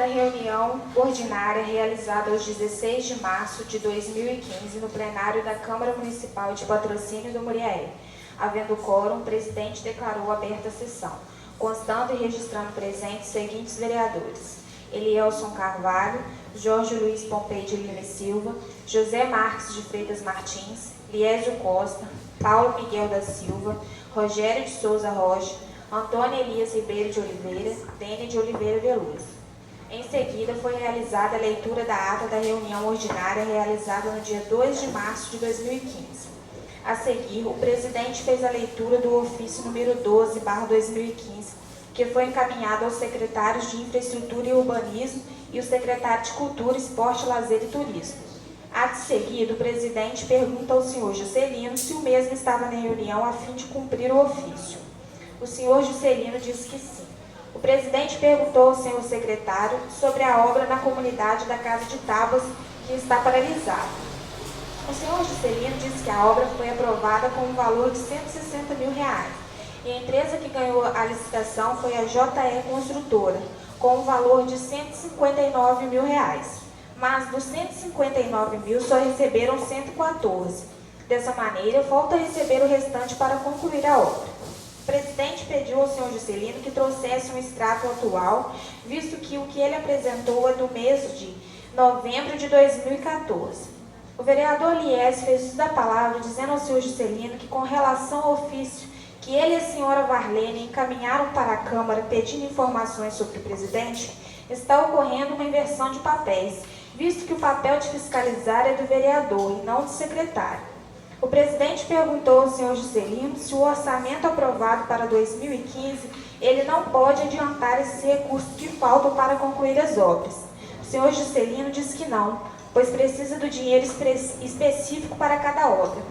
reunião ordinária realizada aos 16 de março de 2015 no plenário da Câmara Municipal de Patrocínio do Muriaé. Havendo quórum, o presidente declarou aberta a sessão, constando e registrando presentes os seguintes vereadores: Elielson Carvalho, Jorge Luiz Pompei de Lima e Silva, José Marques de Freitas Martins, Liésio Costa, Paulo Miguel da Silva, Rogério de Souza Rocha, Antônio Elias Ribeiro de Oliveira, Dene de Oliveira Veloso. Em seguida, foi realizada a leitura da ata da reunião ordinária realizada no dia 2 de março de 2015. A seguir, o presidente fez a leitura do ofício número 12/2015, que foi encaminhado aos secretários de Infraestrutura e Urbanismo e o secretário de Cultura, Esporte, Lazer e Turismo. Ato seguido, o presidente pergunta ao senhor Juscelino se o mesmo estava na reunião a fim de cumprir o ofício. O senhor Juscelino disse que sim. O presidente perguntou ao senhor secretário sobre a obra na comunidade da Casa de Tábuas, que está paralisada. O senhor Juscelino disse que a obra foi aprovada com um valor de R$160 mil, e a empresa que ganhou a licitação foi a JE Construtora, com um valor de R$159 mil. Mas dos 159 mil só receberam 114. Dessa maneira, falta receber o restante para concluir a obra. O presidente pediu ao senhor Juscelino que trouxesse um extrato atual, visto que o que ele apresentou é do mês de novembro de 2014. O vereador Lies fez uso da palavra, dizendo ao senhor Juscelino que, com relação ao ofício que ele e a senhora Varlene encaminharam para a Câmara pedindo informações sobre o presidente, está ocorrendo uma inversão de papéis, visto que o papel de fiscalizar é do vereador e não do secretário. O presidente perguntou ao senhor Juscelino se o orçamento aprovado para 2015 ele não pode adiantar esses recursos que faltam para concluir as obras. O senhor Juscelino disse que não, pois precisa do dinheiro específico para cada obra.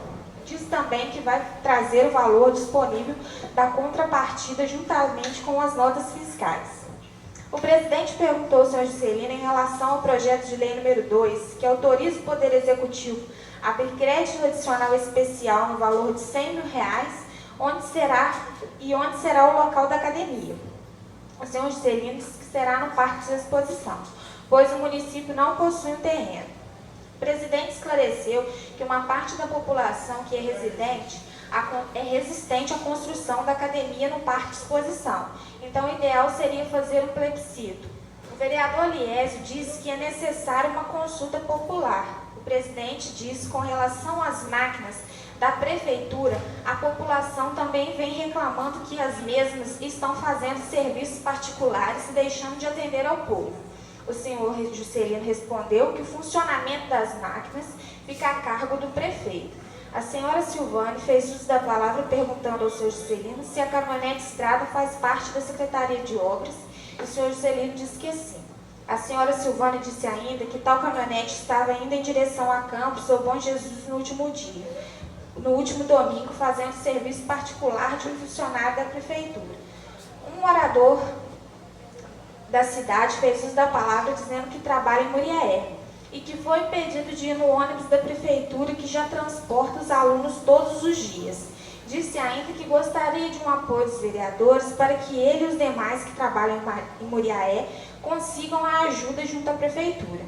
Diz também que vai trazer o valor disponível da contrapartida juntamente com as notas fiscais. O presidente perguntou ao senhor Juscelino em relação ao projeto de lei número 2, que autoriza o Poder Executivo a abrir crédito adicional especial no valor de R$100 mil, onde será o local da academia. O senhor Juscelino disse que será no Parque de Exposição, pois o município não possui um terreno. O presidente esclareceu que uma parte da população que é resistente à construção da academia no Parque de Exposição, então o ideal seria fazer um plebiscito. O vereador Liésio disse que é necessária uma consulta popular. O presidente disse com relação às máquinas da prefeitura, a população também vem reclamando que as mesmas estão fazendo serviços particulares e deixando de atender ao povo. O senhor Juscelino respondeu que o funcionamento das máquinas fica a cargo do prefeito. A senhora Silvane fez uso da palavra perguntando ao senhor Juscelino se a caminhonete Estrada faz parte da Secretaria de Obras, e o senhor Juscelino disse que sim. A senhora Silvane disse ainda que tal caminhonete estava indo em direção a Campos ou Bom Jesus no último domingo, fazendo serviço particular de um funcionário da prefeitura. Um morador da cidade fez uso da palavra dizendo que trabalha em Muriaé e que foi impedido de ir no ônibus da prefeitura que já transporta os alunos todos os dias. Disse ainda que gostaria de um apoio dos vereadores para que ele e os demais que trabalham em Muriaé consigam a ajuda junto à prefeitura.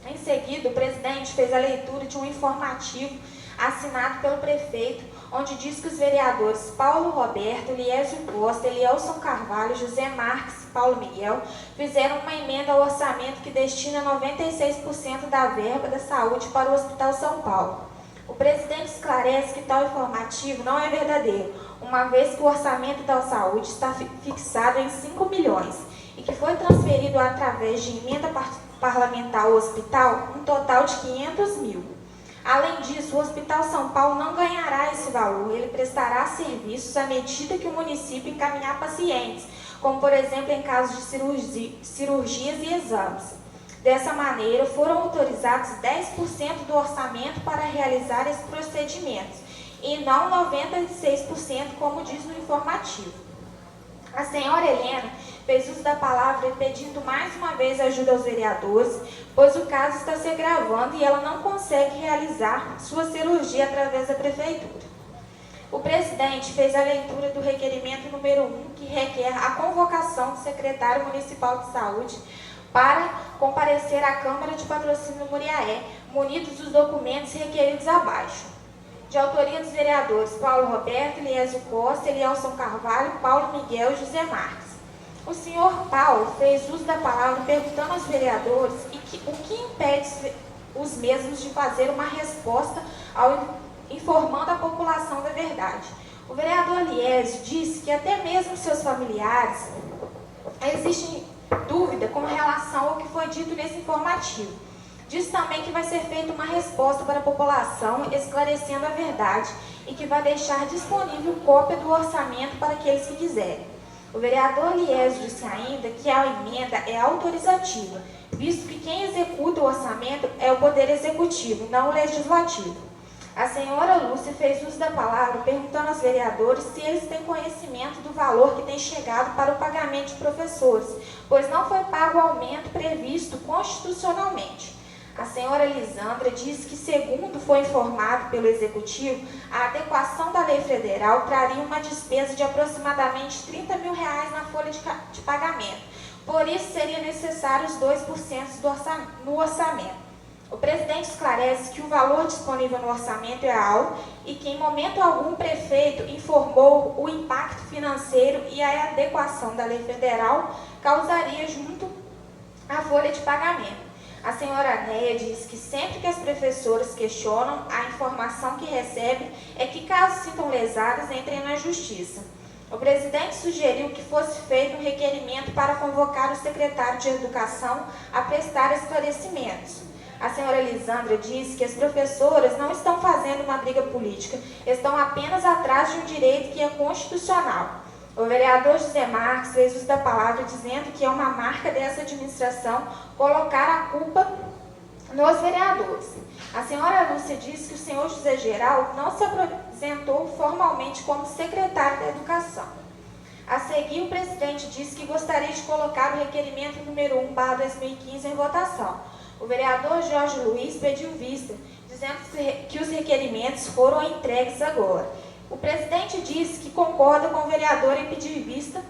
Em seguida, o presidente fez a leitura de um informativo assinado pelo prefeito, onde diz que os vereadores Paulo Roberto, Liésio Costa, Elielson Carvalho, José Marques e Paulo Miguel fizeram uma emenda ao orçamento que destina 96% da verba da saúde para o Hospital São Paulo. O presidente esclarece que tal informativo não é verdadeiro, uma vez que o orçamento da saúde está fixado em 5 milhões e que foi transferido através de emenda parlamentar ao hospital um total de 500 mil. Além disso, o Hospital São Paulo não ganhará esse valor, ele prestará serviços à medida que o município encaminhar pacientes, como por exemplo em casos de cirurgias e exames. Dessa maneira, foram autorizados 10% do orçamento para realizar esses procedimentos, e não 96%, como diz no informativo. A senhora Helena fez uso da palavra pedindo mais uma vez ajuda aos vereadores, pois o caso está se agravando e ela não consegue realizar sua cirurgia através da prefeitura. O presidente fez a leitura do requerimento número 1, que requer a convocação do secretário municipal de saúde para comparecer à Câmara de Patrocínio do Muriaé, munidos dos documentos requeridos abaixo. De autoria dos vereadores Paulo Roberto, Eliésio Costa, Elielson Carvalho, Paulo Miguel e José Marques. O senhor Paulo fez uso da palavra perguntando aos vereadores o que impede os mesmos de fazer uma resposta informando a população da verdade. O vereador Eliésio disse que até mesmo seus familiares existem dúvida com relação ao que foi dito nesse informativo. Diz também que vai ser feita uma resposta para a população esclarecendo a verdade e que vai deixar disponível cópia do orçamento para aqueles que quiserem. O vereador Eliésio disse ainda que a emenda é autorizativa, visto que quem executa o orçamento é o Poder Executivo, não o Legislativo. A senhora Lúcia fez uso da palavra perguntando aos vereadores se eles têm conhecimento do valor que tem chegado para o pagamento de professores, pois não foi pago o aumento previsto constitucionalmente. A senhora Lisandra disse que, segundo foi informado pelo Executivo, a adequação da lei federal traria uma despesa de aproximadamente R$30 mil na folha de pagamento. Por isso, seria necessário os 2% no orçamento. O presidente esclarece que o valor disponível no orçamento é alto e que, em momento algum, o prefeito informou o impacto financeiro e a adequação da lei federal causaria junto à folha de pagamento. A senhora Néia diz que sempre que as professoras questionam, a informação que recebem é que, caso sintam lesadas, entrem na justiça. O presidente sugeriu que fosse feito um requerimento para convocar o secretário de Educação a prestar esclarecimentos. A senhora Lisandra disse que as professoras não estão fazendo uma briga política, estão apenas atrás de um direito que é constitucional. O vereador José Marques fez uso da palavra dizendo que é uma marca dessa administração colocar a culpa nos vereadores. A senhora Lúcia disse que o senhor José Geraldo não se apresentou formalmente como secretário da Educação. A seguir, o presidente disse que gostaria de colocar o requerimento número 1/2015 em votação. O vereador Jorge Luiz pediu vista, dizendo que os requerimentos foram entregues agora. O presidente disse que concorda com o vereador em pedir vista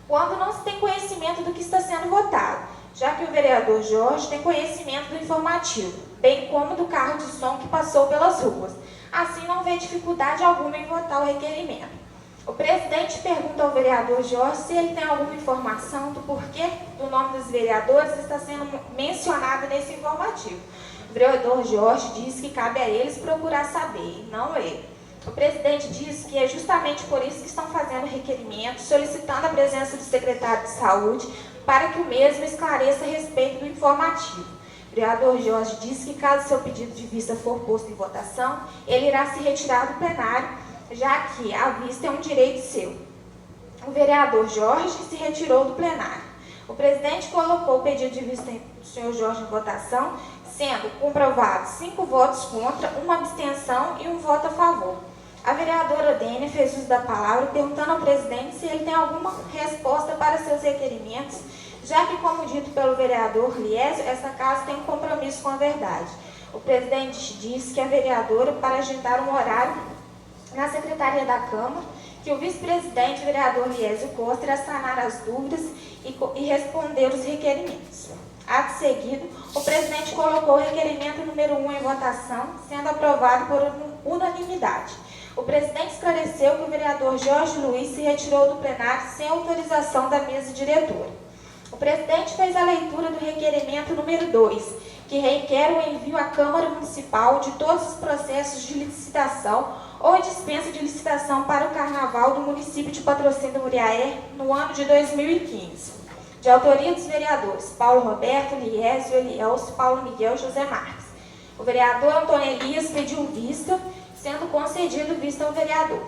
quando não se tem conhecimento do que está sendo votado, já que o vereador Jorge tem conhecimento do informativo, bem como do carro de som que passou pelas ruas. Assim, não vê dificuldade alguma em votar o requerimento. O presidente pergunta ao vereador Jorge se ele tem alguma informação do porquê do nome dos vereadores está sendo mencionado nesse informativo. O vereador Jorge diz que cabe a eles procurar saber, não ele. O presidente diz que é justamente por isso que estão fazendo requerimento, solicitando a presença do secretário de Saúde para que o mesmo esclareça a respeito do informativo. O vereador Jorge diz que, caso seu pedido de vista for posto em votação, ele irá se retirar do plenário, já que a vista é um direito seu. O vereador Jorge se retirou do plenário. O presidente colocou o pedido de vista do senhor Jorge em votação, sendo comprovados 5 votos contra, 1 abstenção e 1 voto a favor. A vereadora Dênia fez uso da palavra perguntando ao presidente se ele tem alguma resposta para seus requerimentos, já que, como dito pelo vereador Liésio, essa casa tem um compromisso com a verdade. O presidente disse que a vereadora, para agendar um horário na Secretaria da Câmara, que o vice-presidente, vereador Liésio Costa, irá sanar as dúvidas e responder os requerimentos. Ato seguido, o presidente colocou o requerimento número 1 em votação, sendo aprovado por unanimidade. O presidente esclareceu que o vereador Jorge Luiz se retirou do plenário sem autorização da mesa diretora. O presidente fez a leitura do requerimento número 2, que requer o envio à Câmara Municipal de todos os processos de licitação ou dispensa de licitação para o Carnaval do município de Patrocínio do Muriaé no ano de 2015. De autoria dos vereadores Paulo Roberto, Eliésio, Elielson, Paulo Miguel e José Marques. O vereador Antônio Elias pediu vista, sendo concedido vista ao vereador.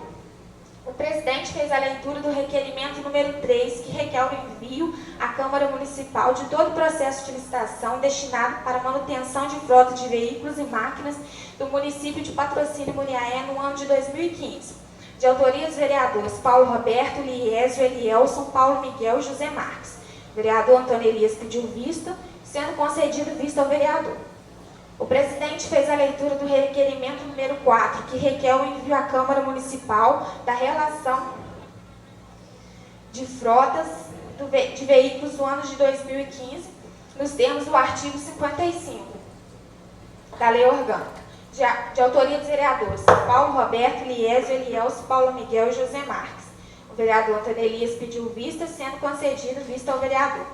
O presidente fez a leitura do requerimento número 3, que requer o envio à Câmara Municipal de todo o processo de licitação destinado para a manutenção de frota de veículos e máquinas do município de Patrocínio Muriaé no ano de 2015. De autoria dos vereadores Paulo Roberto, Eliésio, Elielson, Paulo Miguel e José Marques. O vereador Antônio Elias pediu vista, sendo concedido vista ao vereador. O presidente fez a leitura do requerimento número 4, que requer o envio à Câmara Municipal da relação de frotas de veículos do ano de 2015, nos termos do artigo 55 da Lei Orgânica, de autoria dos vereadores Paulo Roberto, Liésio, Elielso, Paulo Miguel e José Marques. O vereador Antônio Elias pediu vista, sendo concedido vista ao vereador.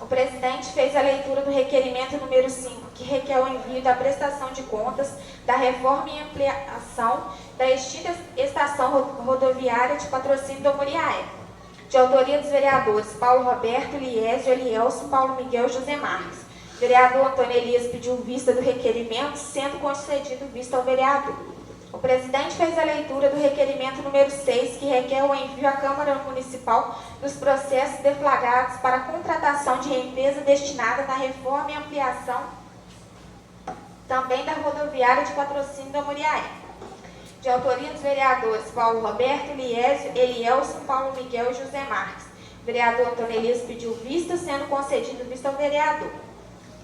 O presidente fez a leitura do requerimento número 5, que requer o envio da prestação de contas da reforma e ampliação da extinta estação rodoviária de Patrocínio do Muriaé, de autoria dos vereadores Paulo Roberto, Liésio, Elielso, Paulo Miguel e José Marques. O vereador Antônio Elias pediu vista do requerimento, sendo concedido vista ao vereador. O presidente fez a leitura do requerimento número 6, que requer o envio à Câmara Municipal dos processos deflagrados para a contratação de empresa destinada na reforma e ampliação também da rodoviária de Patrocínio do Muriaé, de autoria dos vereadores Paulo Roberto, Liésio, Elielson, Paulo Miguel e José Marques. O vereador Antônio Elias pediu vista, sendo concedido vista ao vereador.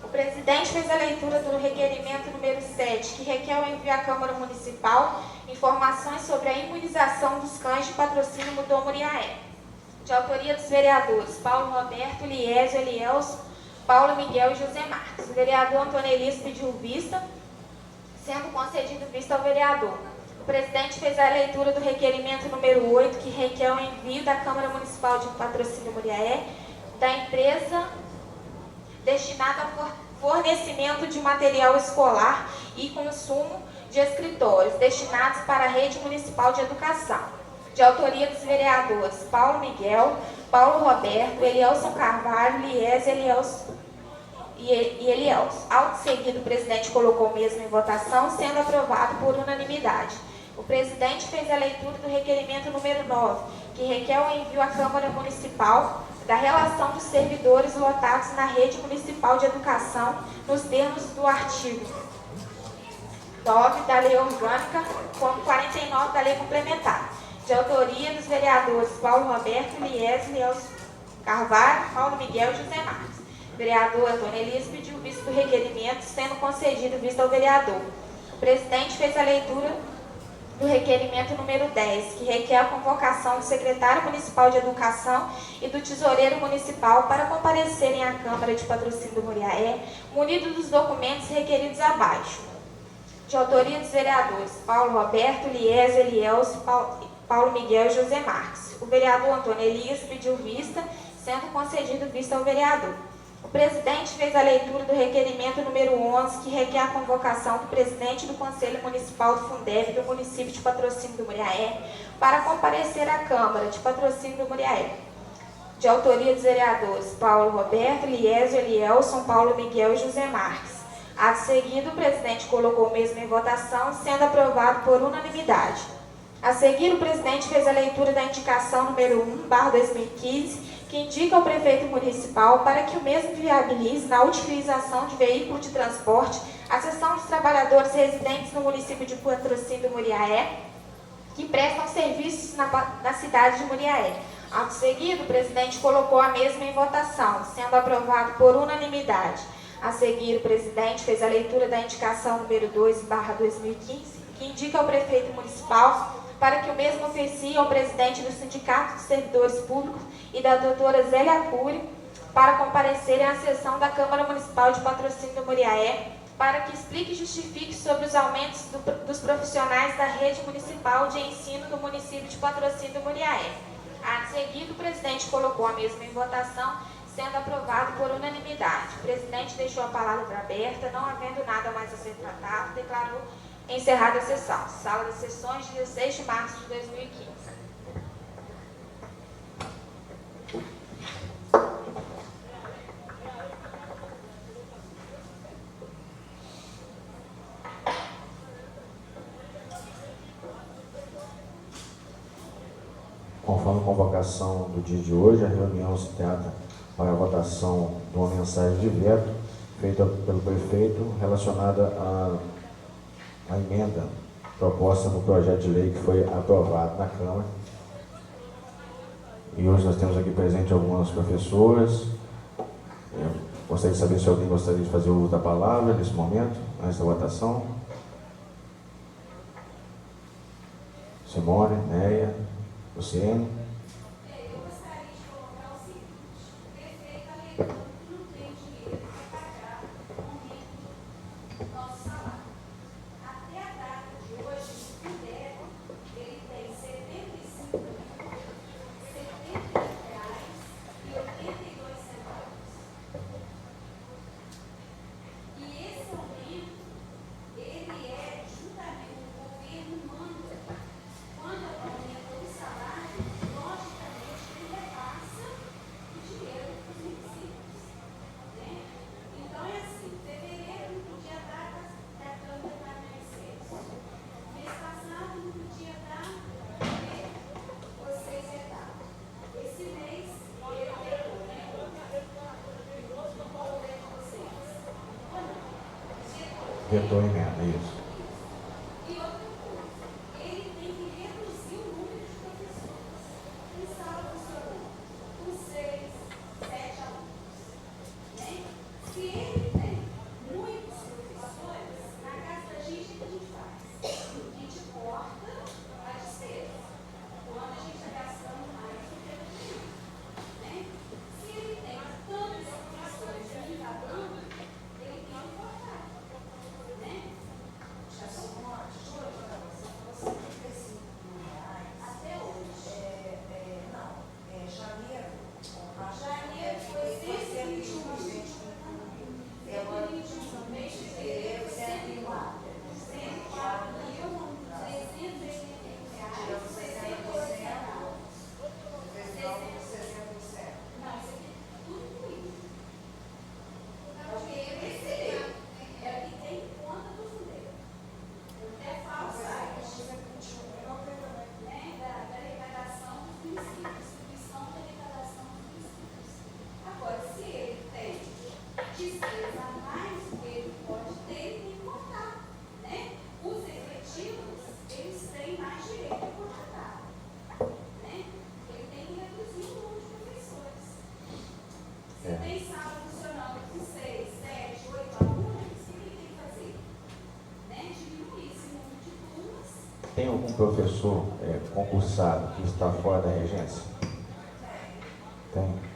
O presidente fez a leitura do requerimento número 7, que requer o envio à Câmara Municipal informações sobre a imunização dos cães de Patrocínio do Muriaé, de autoria dos vereadores Paulo Roberto, Liésio, Elielson, Paulo Miguel e José Marques. O vereador Antônio Elias pediu vista, sendo concedido vista ao vereador. O presidente fez a leitura do requerimento número 8, que requer o envio da Câmara Municipal de Patrocínio Muriaé da empresa destinada ao fornecimento de material escolar e consumo de escritórios destinados para a rede municipal de educação, de autoria dos vereadores Paulo Miguel, Paulo Roberto, Elielson Carvalho, Liésio, Elielson e Elielson. Ao seguido, o presidente colocou o mesmo em votação, sendo aprovado por unanimidade. O presidente fez a leitura do requerimento número 9, que requer o envio à Câmara Municipal da relação dos servidores lotados na rede municipal de educação, nos termos do artigo 9 da Lei Orgânica, como 49 da Lei Complementar, de autoria dos vereadores Paulo Roberto, Liésio, Elielson Carvalho, Paulo Miguel e José Marques. O vereador Antônio Elias pediu vista do requerimento, sendo concedido vista ao vereador. O presidente fez a leitura do requerimento número 10, que requer a convocação do secretário municipal de educação e do tesoureiro municipal para comparecerem à Câmara de Patrocínio do Muriaé, munido dos documentos requeridos abaixo, de autoria dos vereadores Paulo Roberto, Liésio, Elielson, Paulo Miguel e José Marques. O vereador Antônio Elias pediu vista, sendo concedido vista ao vereador. O presidente fez a leitura do requerimento número 11, que requer a convocação do presidente do Conselho Municipal do Fundeb do município de Patrocínio do Muriaé para comparecer à Câmara de Patrocínio do Muriaé, de autoria dos vereadores Paulo Roberto, Liésio, Elielson, Paulo Miguel e José Marques. A seguir, o presidente colocou o mesmo em votação, sendo aprovado por unanimidade. A seguir, o presidente fez a leitura da indicação número 1/2015, que indica ao prefeito municipal para que o mesmo viabilize, na utilização de veículo de transporte, a seção dos trabalhadores residentes no município de Patrocínio do Muriaé, que prestam serviços na cidade de Muriaé. Ao seguir, o presidente colocou a mesma em votação, sendo aprovado por unanimidade. A seguir, o presidente fez a leitura da indicação número 2/2015, que indica ao prefeito municipal para que o mesmo oficie ao presidente do Sindicato dos Servidores Públicos e da doutora Zélia Cury para comparecerem à sessão da Câmara Municipal de Patrocínio do Muriaé, para que explique e justifique sobre os aumentos dos profissionais da rede municipal de ensino do município de Patrocínio do Muriaé. A seguir, o presidente colocou a mesma em votação, sendo aprovado por unanimidade. O presidente deixou a palavra aberta, não havendo nada mais a ser tratado, declarou encerrada a sessão. Sala das sessões, 16 de março de 2015. Conforme a convocação do dia de hoje, a reunião se trata para a votação de uma mensagem de veto feita pelo prefeito relacionada à emenda proposta no projeto de lei que foi aprovado na Câmara. E hoje nós temos aqui presente algumas professoras. Eu gostaria de saber se alguém gostaria de fazer o uso da palavra nesse momento, antes da votação. Simone, Neia, Luciene. Eu gostaria de colocar o seguinte: o prefeito alegou que não tem dinheiro para Vetou a emenda, isso. Tem algum professor concursado que está fora da regência? Tem.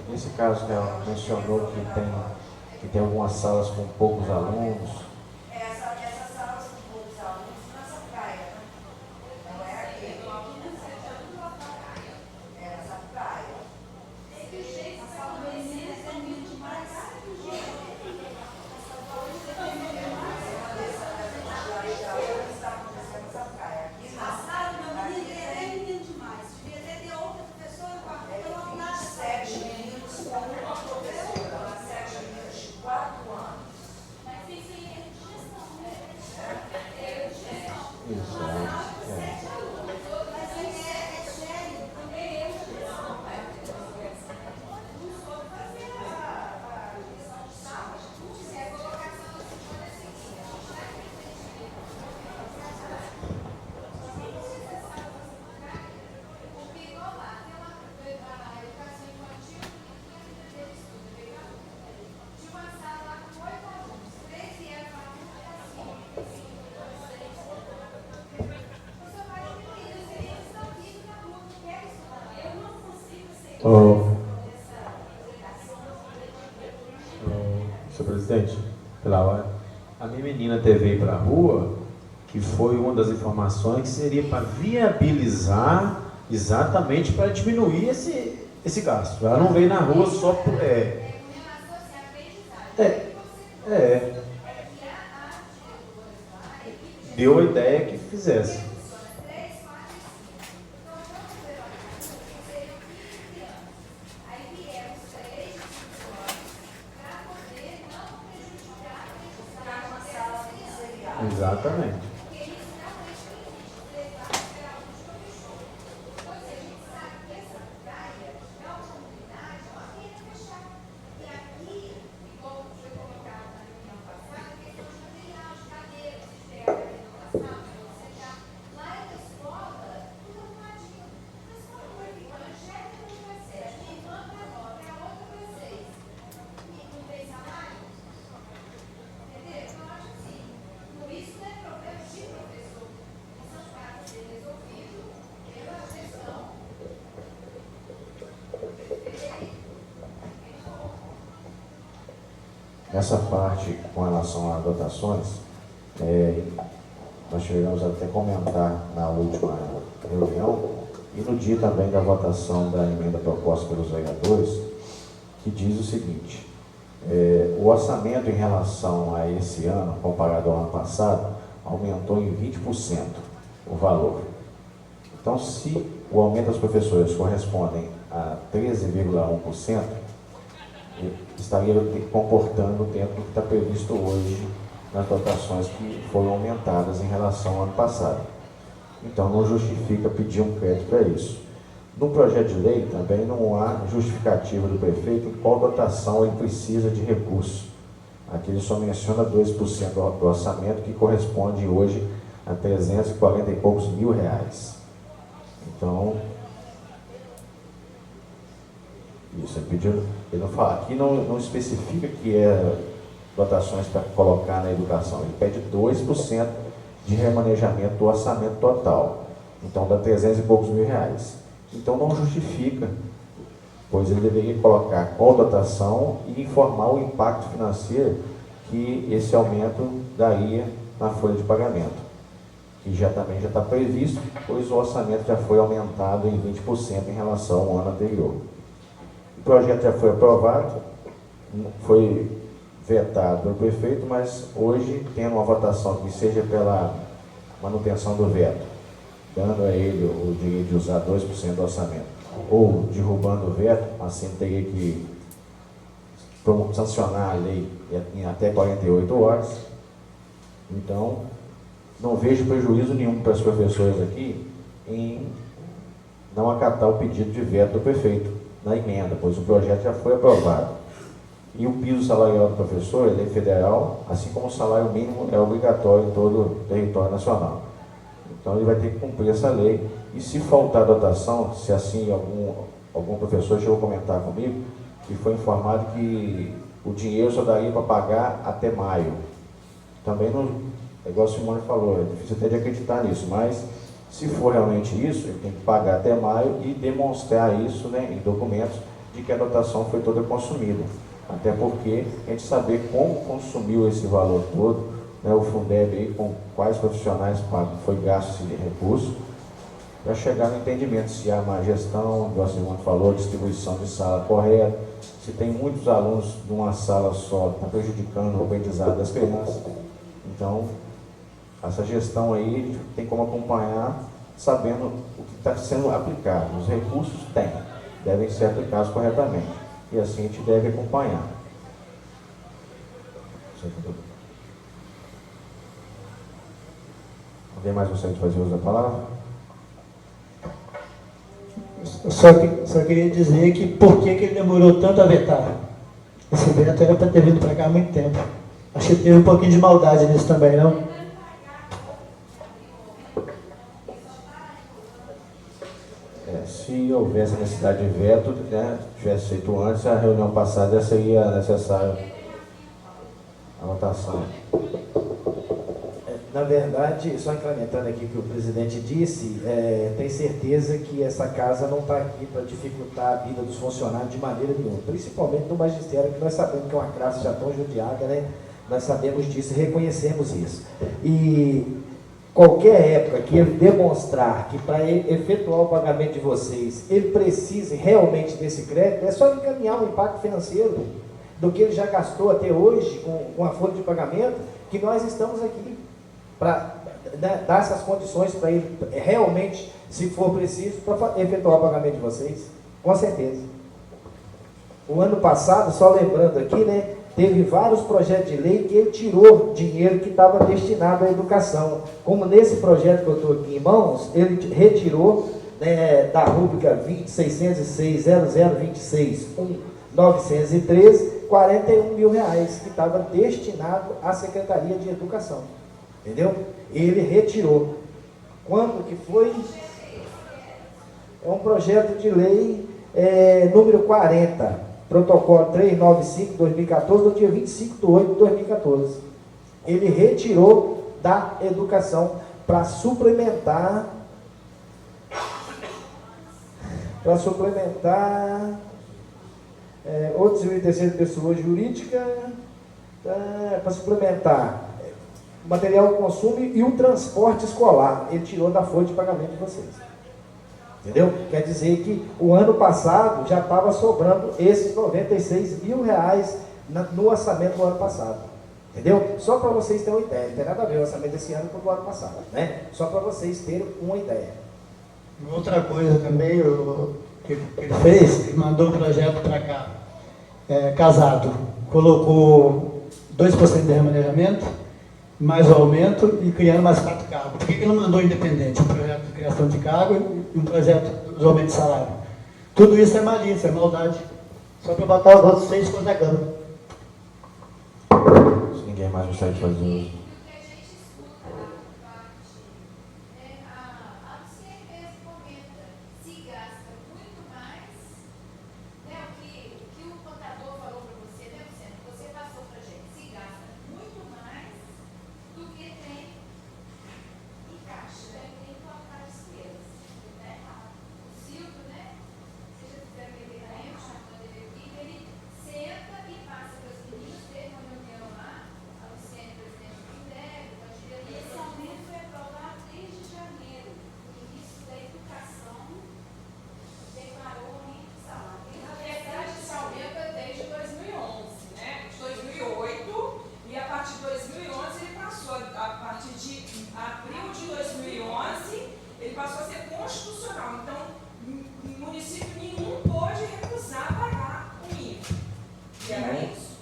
Nesse caso, ela mencionou que tem algumas salas com poucos alunos. Essas salas com poucos alunos nessa praia, né? Não é aqui. É nessa praia. A sala do ensino é muito demais. Está acontecendo nessa praia. A sala do meu menino é menino demais. Devia ter outra professora com a não dá 7 meninos com uma professora, uma 7 meninos de 4 anos. Mas isso aí é de gestão, né? É de gestão. Isso, Mas é sério, também é de gestão. Não soube fazer a gestão de sala. Se é colocação da semana seguinte, a gente vai ter senhor presidente, pela hora, a minha menina veio para a rua, que foi uma das informações que seria para viabilizar, exatamente para diminuir esse gasto. Ela não veio na rua só por... Deu a ideia que fizesse. Exatamente. Essa parte com relação a dotações, nós chegamos até a comentar na última reunião e no dia também da votação da emenda proposta pelos vereadores, que diz o seguinte: o orçamento em relação a esse ano, comparado ao ano passado, aumentou em 20% o valor. Então, se o aumento das professoras correspondem a 13,1%, estaria comportando dentro do que está previsto hoje nas dotações que foram aumentadas em relação ao ano passado. Então, não justifica pedir um crédito para isso. No projeto de lei também não há justificativa do prefeito em qual dotação ele precisa de recursos. Aqui ele só menciona 2% do orçamento, que corresponde hoje a 340 e poucos mil reais. Então, isso, ele pediu, ele não fala, aqui não especifica que é dotações para colocar na educação, ele pede 2% de remanejamento do orçamento total, então dá 300 e poucos mil reais. Então não justifica, pois ele deveria colocar qual dotação e informar o impacto financeiro que esse aumento daria na folha de pagamento, que também já está previsto, pois o orçamento já foi aumentado em 20% em relação ao ano anterior. O projeto já foi aprovado, foi vetado pelo prefeito, mas hoje, tendo uma votação que seja pela manutenção do veto, dando a ele o direito de usar 2% do orçamento, ou derrubando o veto, assim teria que sancionar a lei em até 48 horas. Então, não vejo prejuízo nenhum para os professores aqui em não acatar o pedido de veto do prefeito na emenda, pois o projeto já foi aprovado. E o piso salarial do professor, ele é federal, assim como o salário mínimo é obrigatório em todo o território nacional. Então ele vai ter que cumprir essa lei. E se faltar dotação, se assim algum professor chegou a comentar comigo, que foi informado que o dinheiro só daria para pagar até maio. Também não, igual o Simone falou, é difícil até de acreditar nisso, mas se for realmente isso, ele tem que pagar até maio e demonstrar isso, né, em documentos de que a dotação foi toda consumida. Até porque a gente saber como consumiu esse valor todo, né, o Fundeb aí, com quais profissionais foi gasto esse recurso, para chegar no entendimento se há má gestão, igual a Simone falou, distribuição de sala correta, se tem muitos alunos numa sala só, está prejudicando o aprendizado das crianças. Então, essa gestão aí tem como acompanhar, sabendo o que está sendo aplicado. Os recursos tem, devem ser aplicados corretamente. E assim a gente deve acompanhar. Alguém mais gostaria de fazer uso da palavra? Só queria dizer que por que ele demorou tanto a vetar. Esse veto era para ter vindo para cá há muito tempo. Acho que teve um pouquinho de maldade nisso também, não? Se houvesse necessidade de veto, né, tivesse feito antes, a reunião passada já seria necessário a votação. Na verdade, só incrementando aqui o que o presidente disse, tem certeza que essa casa não está aqui para dificultar a vida dos funcionários de maneira nenhuma, principalmente do magistério, que nós sabemos que é uma classe já tão judiada, né? Nós sabemos disso e reconhecemos isso. E qualquer época que ele demonstrar que para efetuar o pagamento de vocês, ele precise realmente desse crédito, é só encaminhar o impacto financeiro do que ele já gastou até hoje com a folha de pagamento, que nós estamos aqui para dar essas condições para ele realmente, se for preciso, para efetuar o pagamento de vocês, com certeza. O ano passado, só lembrando aqui, né, teve vários projetos de lei que ele tirou dinheiro que estava destinado à educação. Como nesse projeto que eu estou aqui em mãos, ele retirou, né, da rúbrica 606.0026.913, 41 mil reais, que estava destinado à Secretaria de Educação. Entendeu? Ele retirou. Quando que foi? É um projeto de lei número 40, protocolo 395/2014, do dia 25/8/2014. Ele retirou da educação para suplementar outro civil e terceiro pessoa jurídica Para suplementar, material de consumo e o transporte escolar. Ele tirou da folha de pagamento de vocês. Entendeu? Quer dizer que o ano passado já estava sobrando esses R$96 mil no orçamento do ano passado. Entendeu? Só para vocês terem uma ideia. Não tem nada a ver o orçamento desse ano com o do ano passado. Né? Só para vocês terem uma ideia. Outra coisa também que ele fez, ele mandou um projeto para cá, casado, colocou 2% de remanejamento, mais o aumento e criando mais 4 cargos. Por que ele não mandou independente? Um projeto de criação de cargo e um projeto de aumento de salário. Tudo isso é malícia, é maldade. Só para botar os outros 6 contra a Câmara. Se ninguém mais gostaria de fazer uso.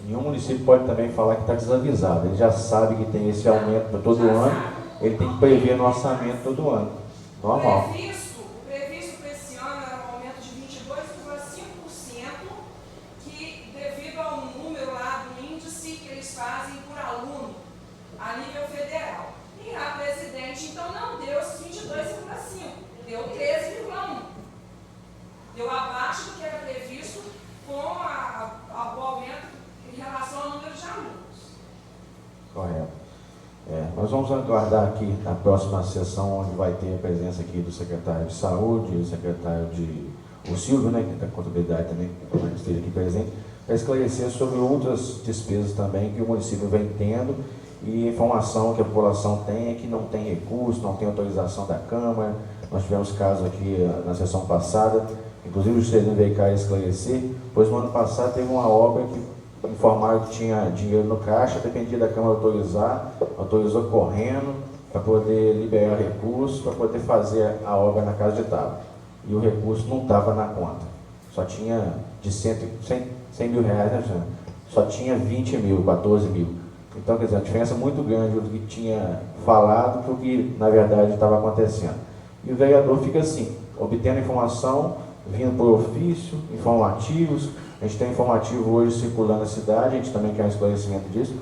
Nenhum município pode também falar que está desavisado. Ele já sabe que tem esse aumento para todo ano, ele tem que prever no orçamento todo ano. Normal. O previsto para esse ano era um aumento de 22,5%, que devido ao número lá do índice que eles fazem por aluno a nível federal. E a presidente, então, não deu esses 22,5%, deu 13,1%. Deu abaixo do que era previsto com o aumento em relação ao número de alunos. Correto. Nós vamos aguardar aqui na próxima sessão, onde vai ter a presença aqui do secretário de Saúde, o secretário o Silvio, né, que está com contabilidade também, que esteja aqui presente, para esclarecer sobre outras despesas também que o município vem tendo, e informação que a população tem é que não tem recurso, não tem autorização da Câmara. Nós tivemos casos aqui na sessão passada, inclusive o Juscelino veio cá esclarecer, pois no ano passado teve uma obra que informaram que tinha dinheiro no caixa, dependia da Câmara autorizar, autorizou correndo para poder liberar recursos, para poder fazer a obra na Casa de Tábua. E o recurso não estava na conta. Só tinha de 100 mil reais, né, Jean? Só tinha 20 mil, 14 mil. Então, quer dizer, a diferença muito grande do que tinha falado para o que, na verdade, estava acontecendo. E o vereador fica assim, obtendo informação, vindo por ofício, informativos. A gente tem informativo hoje circulando na cidade, a gente também quer um esclarecimento disso.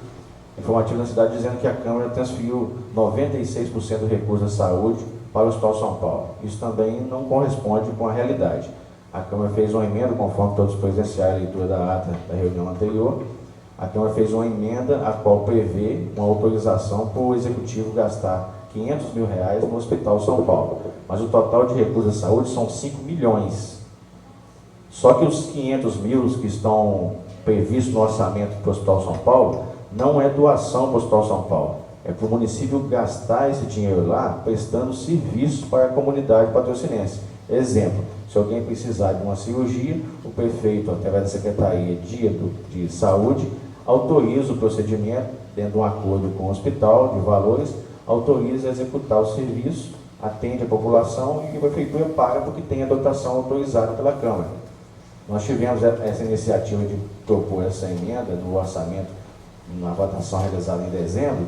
Informativo na cidade dizendo que a Câmara transferiu 96% do recurso da saúde para o Hospital São Paulo. Isso também não corresponde com a realidade. A Câmara fez uma emenda, conforme todos presenciaram a leitura da ata da reunião anterior. A Câmara fez uma emenda a qual prevê uma autorização para o Executivo gastar R$500 mil no Hospital São Paulo. Mas o total de recursos da saúde são 5 milhões. Só que os 500 mil que estão previstos no orçamento para o Hospital São Paulo não é doação para o Hospital São Paulo. É para o município gastar esse dinheiro lá prestando serviços para a comunidade patrocinense. Exemplo, se alguém precisar de uma cirurgia, o prefeito, através da Secretaria de Saúde, autoriza o procedimento, dentro de um acordo com o hospital de valores, autoriza a executar o serviço, atende a população e a prefeitura paga porque tem a dotação autorizada pela Câmara. Nós tivemos essa iniciativa de propor essa emenda no orçamento, na votação realizada em dezembro,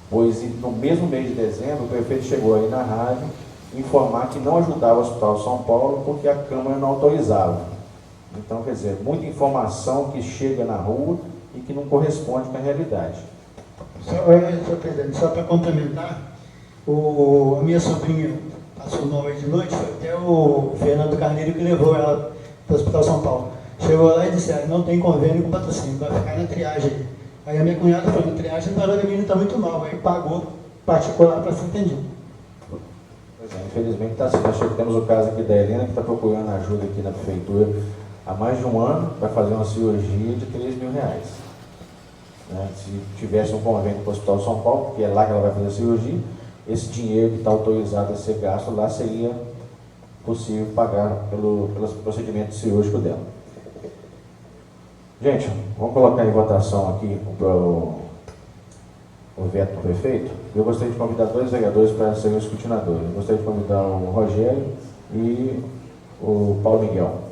pois no mesmo mês de dezembro o prefeito chegou aí na rádio informar que não ajudava o Hospital São Paulo porque a Câmara não autorizava. Então, quer dizer, muita informação que chega na rua e que não corresponde com a realidade. Senhor presidente, só para complementar, a minha sobrinha passou mal hoje de noite, foi até o Fernando Carneiro que levou ela para o Hospital São Paulo. Chegou lá e disse, não tem convênio com patrocínio, vai ficar na triagem. Aí a minha cunhada falou, na triagem a menina está muito mal, aí pagou particular para ser atendido. Pois é, infelizmente está assim. Nós temos o caso aqui da Helena, que está procurando ajuda aqui na prefeitura há mais de um ano para fazer uma cirurgia de R$3 mil. né? Se tivesse um convênio com o Hospital São Paulo, que é lá que ela vai fazer a cirurgia, esse dinheiro que está autorizado a ser gasto lá seria possível pagar pelo procedimento cirúrgico dela. Gente, vamos colocar em votação aqui o veto do prefeito. Eu gostaria de convidar 2 vereadores para serem os escrutinadores. Eu gostaria de convidar o Rogério e o Paulo Miguel.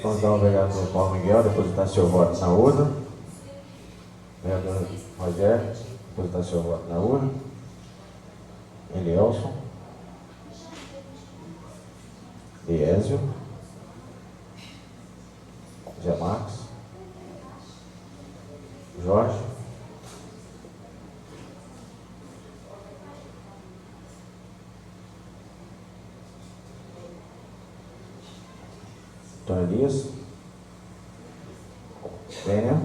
Vamos dar o vereador Paulo Miguel depositar seu voto na urna. Vereador Rogério, depositar seu voto na urna. Elielson. Liésio. Zé Marcos. Jorge. Antônio Elias. Daniel.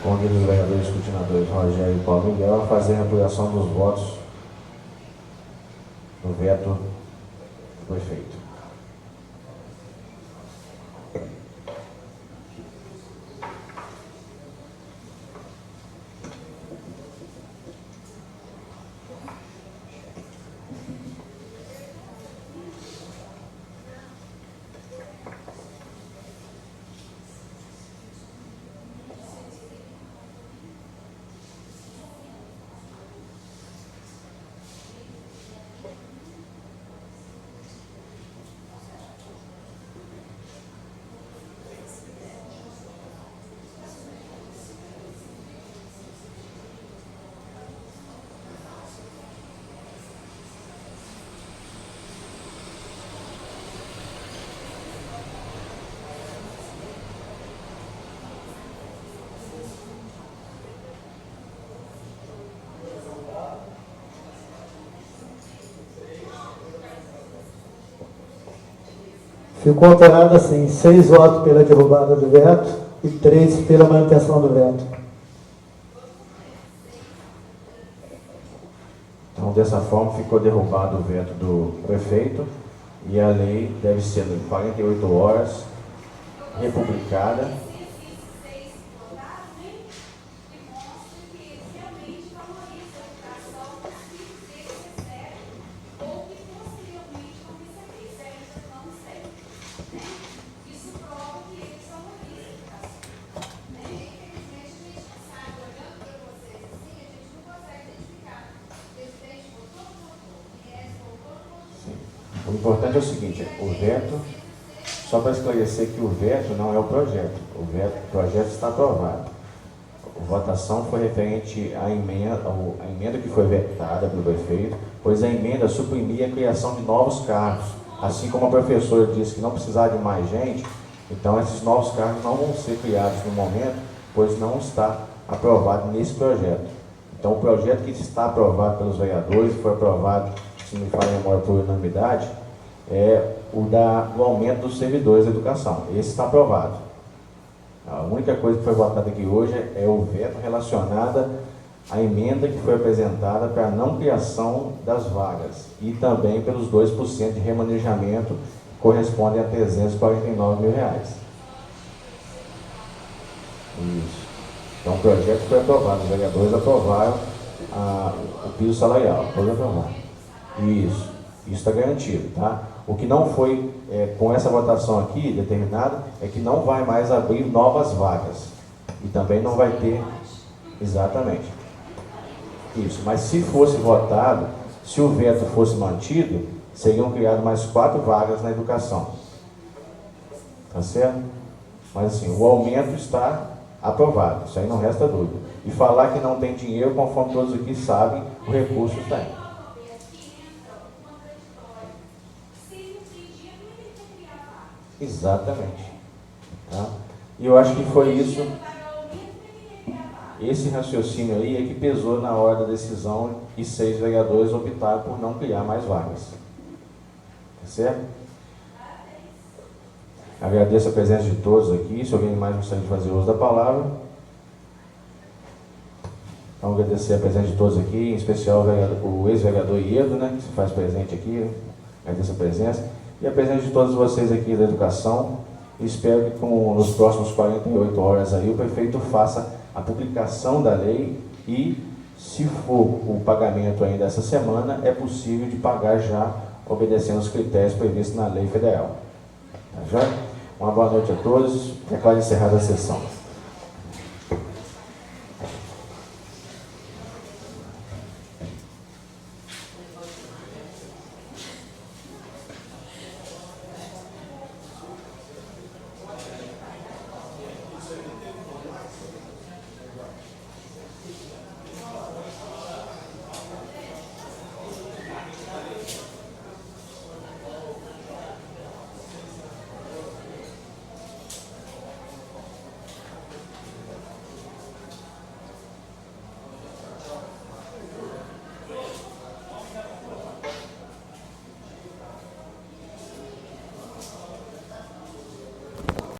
Convido os vereadores escrutinadores Rogério e Paulo Miguel a fazer a apuração dos votos no veto do prefeito. Ficou alterado assim: 6 votos pela derrubada do veto e 3 pela manutenção do veto. Então, dessa forma, ficou derrubado o veto do prefeito e a lei deve ser em 48 horas republicada. O importante é o seguinte, o veto, só para esclarecer que o veto não é o projeto. O projeto está aprovado. A votação foi referente à emenda que foi vetada pelo prefeito, pois a emenda suprimia a criação de novos cargos. Assim como a professora disse que não precisava de mais gente, então esses novos cargos não vão ser criados no momento, pois não está aprovado nesse projeto. Então o projeto que está aprovado pelos vereadores, foi aprovado, se não me falha a memória, por unanimidade, é o aumento dos servidores da educação. Esse está aprovado. A única coisa que foi votada aqui hoje é o veto relacionado à emenda que foi apresentada para a não criação das vagas e também pelos 2% de remanejamento que correspondem a R$349 mil. Isso. Então o projeto foi aprovado, os vereadores aprovaram o piso salarial, todos aprovaram. Isso está garantido, tá? O que não foi, com essa votação aqui, determinado, é que não vai mais abrir novas vagas. E também não vai ter, exatamente, isso. Mas se fosse votado, se o veto fosse mantido, seriam criadas mais 4 vagas na educação. Tá certo? Mas assim, o aumento está aprovado, isso aí não resta dúvida. E falar que não tem dinheiro, conforme todos aqui sabem, o recurso está aí. Exatamente. Tá? E eu acho que foi isso, esse raciocínio aí é que pesou na hora da decisão e 6 vereadores optaram por não criar mais vagas. Tá certo? Agradeço a presença de todos aqui. Se alguém mais gostaria de fazer uso da palavra. Então, agradecer a presença de todos aqui, em especial o ex-vereador Iedo, né, que se faz presente aqui. Agradeço a presença. E a presença de todos vocês aqui da educação. Espero que nos próximos 48 horas aí o prefeito faça a publicação da lei e, se for o pagamento ainda essa semana, é possível de pagar já obedecendo os critérios previstos na lei federal. Tá já? Uma boa noite a todos. Declaro encerrada a sessão.